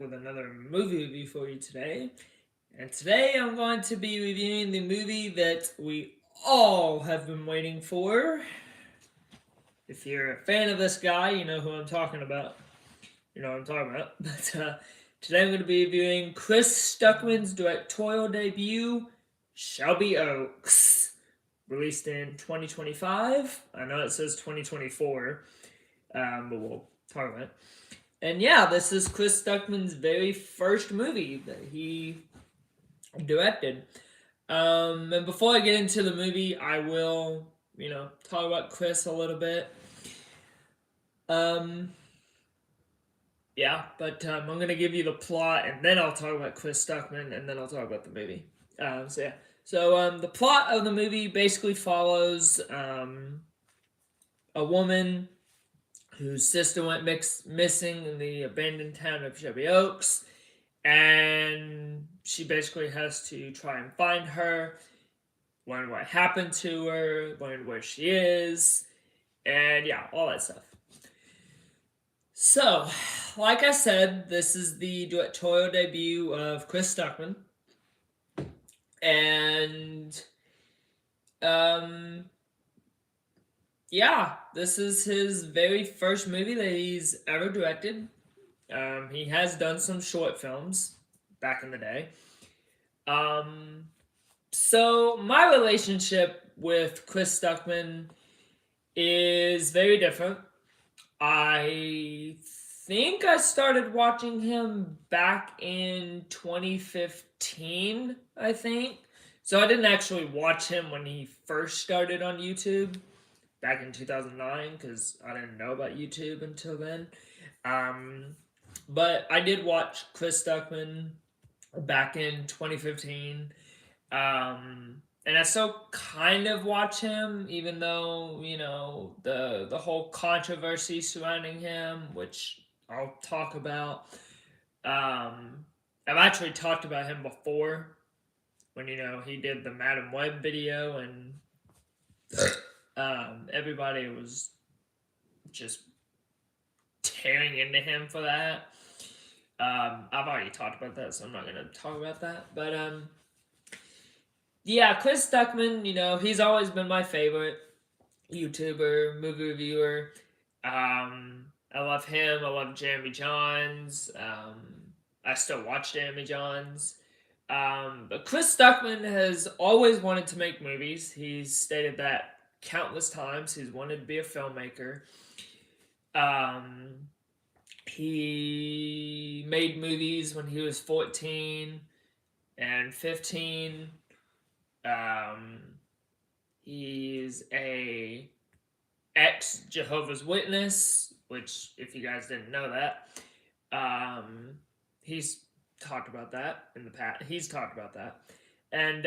with another movie review for you today. And today I'm going to be reviewing the movie that we all have been waiting for. If you're a fan of this guy, you know who I'm talking about. You know what I'm talking about. But today I'm going to be reviewing Chris Stuckman's directorial debut, Shelby Oaks, released in 2025. I know it says 2024, but we'll talk about it. And yeah, this is Chris Stuckman's very first movie that he directed. And before I get into the movie, I will, talk about Chris a little bit. Um, yeah, but I'm gonna give you the plot, and then I'll talk about Chris Stuckman, and then I'll talk about the movie. The plot of the movie basically follows a woman whose sister went missing in the abandoned town of Shelby Oaks, and she basically has to try and find her, learn what happened to her, learn where she is, and yeah, all that stuff. So, like I said, this is the directorial debut of Chris Stuckman, and um, yeah, this is his very first movie that he's ever directed. He has done some short films back in the day. Um, so my relationship with Chris Stuckman is very different. I think I started watching him back in 2015, I think. So I didn't actually watch him when he first started on YouTube back in 2009 because I didn't know about YouTube until then. Um, but I did watch Chris Stuckman back in 2015. And I still kind of watch him, even though the whole controversy surrounding him, which I'll talk about. I've actually talked about him before when he did the Madam Web video, and everybody was just tearing into him for that. I've already talked about that, so I'm not gonna talk about that. But yeah, Chris Stuckman, he's always been my favorite YouTuber, movie reviewer. I love him. I love Jeremy Johns. I still watch Jeremy Johns. But Chris Stuckman has always wanted to make movies. He's stated that countless times. He's wanted to be a filmmaker. He made movies when he was 14 and 15. He's a ex Jehovah's Witness, which if you guys didn't know that, he's talked about that in the past. He's talked about that, and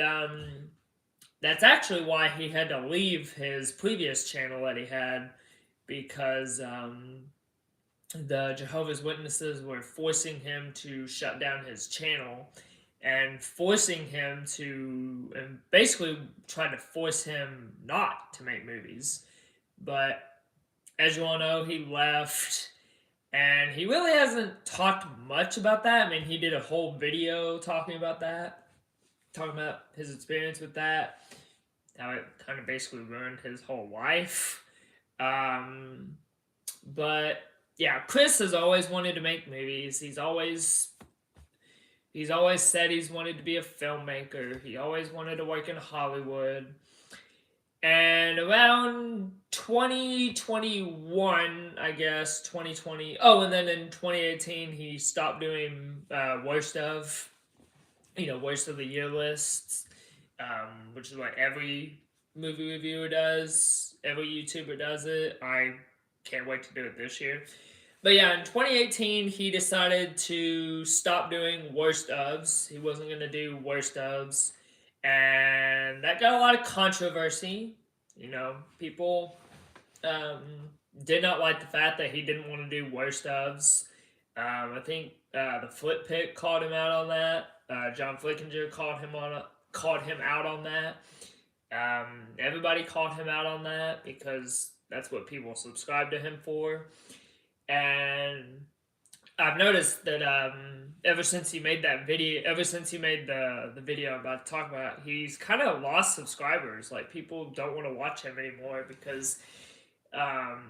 that's actually why he had to leave his previous channel that he had, because the Jehovah's Witnesses were forcing him to shut down his channel and forcing him to, and basically trying to force him not to make movies. But as you all know, he left, and he really hasn't talked much about that. I mean, he did a whole video talking about that, talking about his experience with that, how it kind of basically ruined his whole life. But yeah, Chris has always wanted to make movies. He's always said he's wanted to be a filmmaker. He always wanted to work in Hollywood. And around 2021, I guess, 2020. Oh, and then in 2018, he stopped doing worst of the year lists, which is what every movie reviewer does. Every YouTuber does it. I can't wait to do it this year. But yeah, in 2018, he decided to stop doing worst ofs. He wasn't going to do worst ofs. And that got a lot of controversy. People did not like the fact that he didn't want to do worst ofs. I think the Flip Pick called him out on that. John Flickinger called him out on that. Everybody called him out on that because that's what people subscribe to him for. And I've noticed that ever since he made that video, ever since he made the video I'm about to talk about, he's kind of lost subscribers. Like people don't want to watch him anymore because um,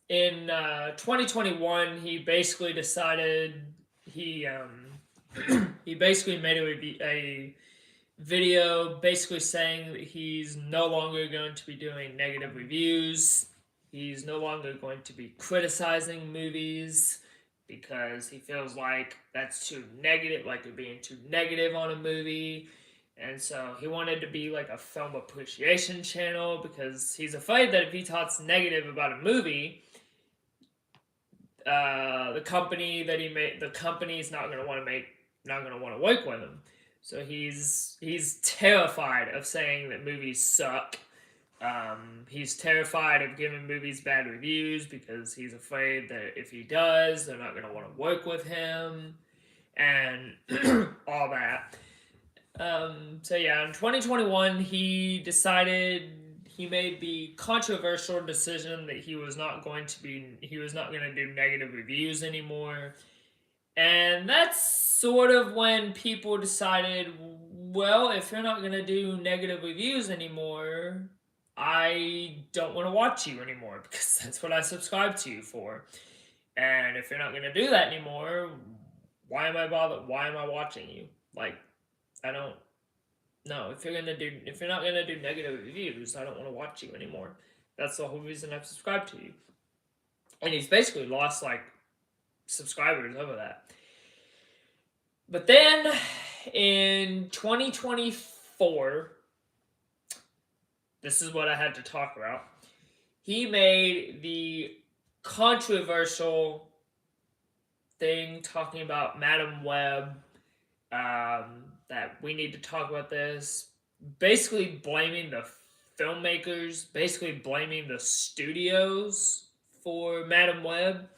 in 2021 he basically decided he he basically made a video basically saying that he's no longer going to be doing negative reviews. He's no longer going to be criticizing movies because he feels like that's too negative, like you're being too negative on a movie. And so he wanted to be like a film appreciation channel because he's afraid that if he talks negative about a movie, the company that he made, the company's not going to want to make, not going to want to work with him. So he's terrified of saying that movies suck. He's terrified of giving movies bad reviews because he's afraid that if he does, they're not going to want to work with him and all that. So yeah, in 2021, he made the controversial decision that he was not going to do negative reviews anymore. And that's sort of when people decided, well, if you're not going to do negative reviews anymore, I don't want to watch you anymore because that's what I subscribe to you for. And if you're not going to do that anymore, why am I bothered? Why am I watching you? Like, I don't know. If you're not gonna do negative reviews, I don't want to watch you anymore. That's the whole reason I've subscribed to you. And he's basically lost like subscribers over that. But then in 2024, this is what I had to talk about. He made the controversial thing talking about Madam Web, that we need to talk about this. Basically blaming the filmmakers, basically blaming the studios for Madam Web,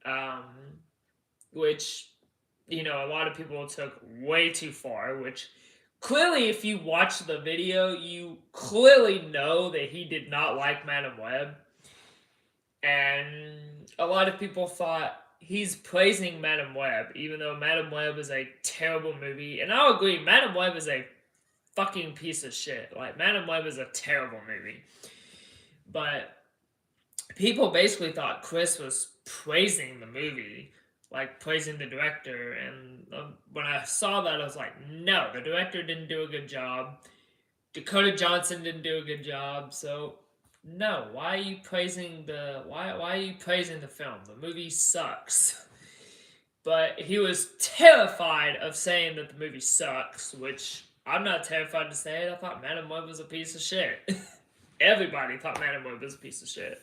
um, which, a lot of people took way too far, which clearly, if you watch the video, you clearly know that he did not like Madam Web. And a lot of people thought he's praising Madam Web, even though Madam Web is a terrible movie. And I'll agree, Madam Web is a fucking piece of shit. Like, Madam Web is a terrible movie. But people basically thought Chris was praising the movie, like praising the director. And when I saw that, I was like, no, the director didn't do a good job. Dakota Johnson didn't do a good job. So no, why are you praising why are you praising the film? The movie sucks. But he was terrified of saying that the movie sucks, which I'm not terrified to say it. I thought Madam Web was a piece of shit. Everybody thought Madam Web was a piece of shit.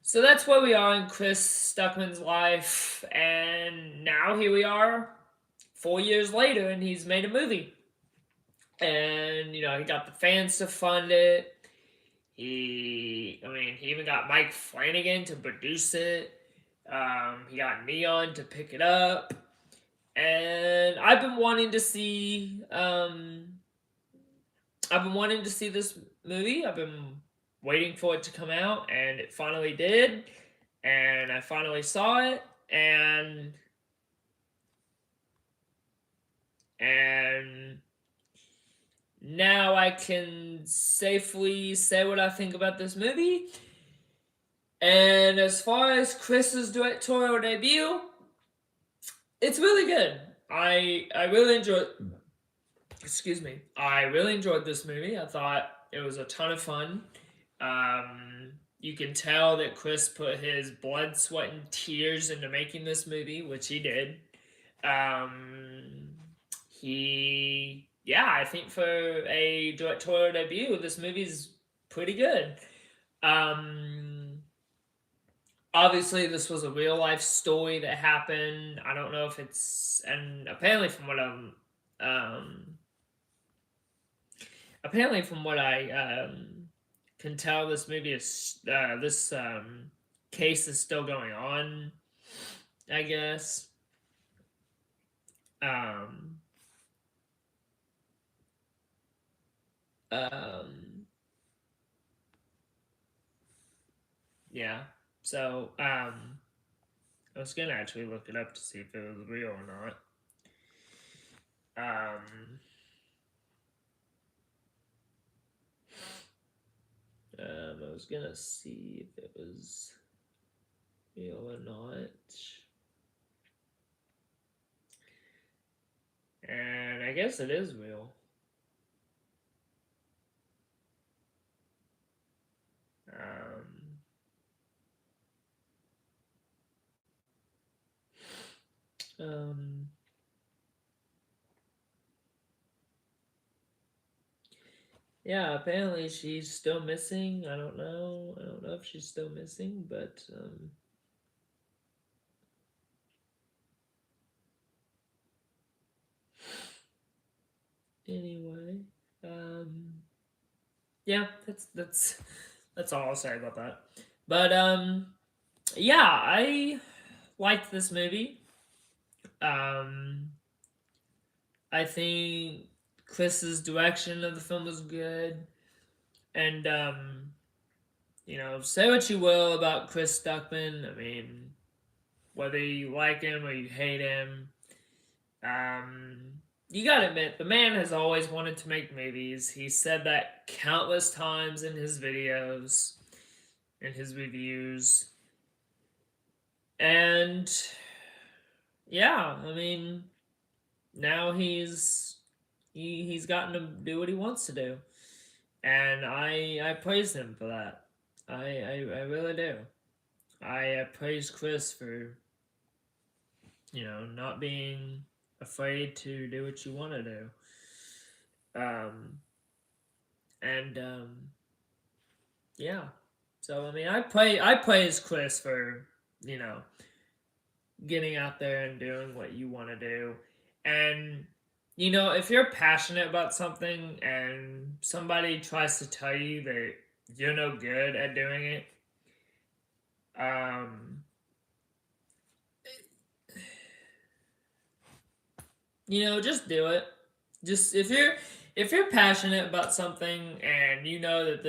So that's where we are in Chris Stuckman's life, and now here we are 4 years later, and he's made a movie. And, he got the fans to fund it. He even got Mike Flanagan to produce it. He got Neon to pick it up. And I've been wanting to see this movie. I've been waiting for it to come out, and it finally did. And I finally saw it, and now I can safely say what I think about this movie. And as far as Chris's directorial debut, it's really good. I really enjoyed. Excuse me. I really enjoyed this movie. I thought it was a ton of fun. You can tell that Chris put his blood, sweat, and tears into making this movie, which he did. I think for a directorial debut, this movie's pretty good. Obviously, this was a real life story that happened. I don't know if it's, and apparently from what I can tell, this movie is this case is still going on, I guess. Yeah. So I was gonna actually look it up to see if it was real or not. I was gonna see if it was real or not. And I guess it is real. Um, um, yeah, apparently she's still missing. I don't know. I don't know if she's still missing, but anyway, yeah, that's all I'll say about that. But yeah, I liked this movie. Um, I think Chris's direction of the film was good, and say what you will about Chris Stuckman. I mean, whether you like him or you hate him, um, you gotta admit the man has always wanted to make movies. He said that countless times in his videos, in his reviews, and yeah, I mean, now he's gotten to do what he wants to do, and I praise him for that. I really do. I praise Chris for not being afraid to do what you want to do. And yeah. So I mean, I praise Chris for you know getting out there and doing what you want to do, and if you're passionate about something and somebody tries to tell you that you're no good at doing it, um, just do it. Just if you're passionate about something and you know that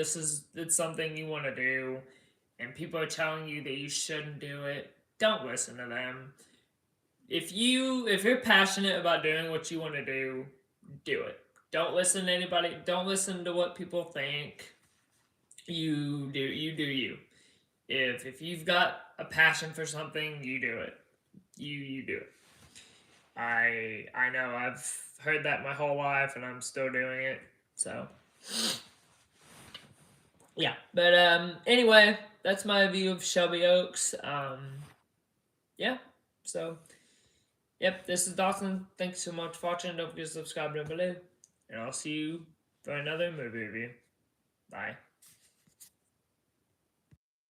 it's something you want to do, and people are telling you that you shouldn't do it, don't listen to them. If you're passionate about doing what you want to do it. Don't listen to anybody. Don't listen to what people think. You do you. If you've got a passion for something, you do it. You do it. I know I've heard that my whole life and I'm still doing it. So yeah. But anyway, that's my view of Shelby Oaks. Yeah. So yep, this is Dawson. Thanks so much for watching. Don't forget to subscribe down below. And I'll see you for another movie review. Bye.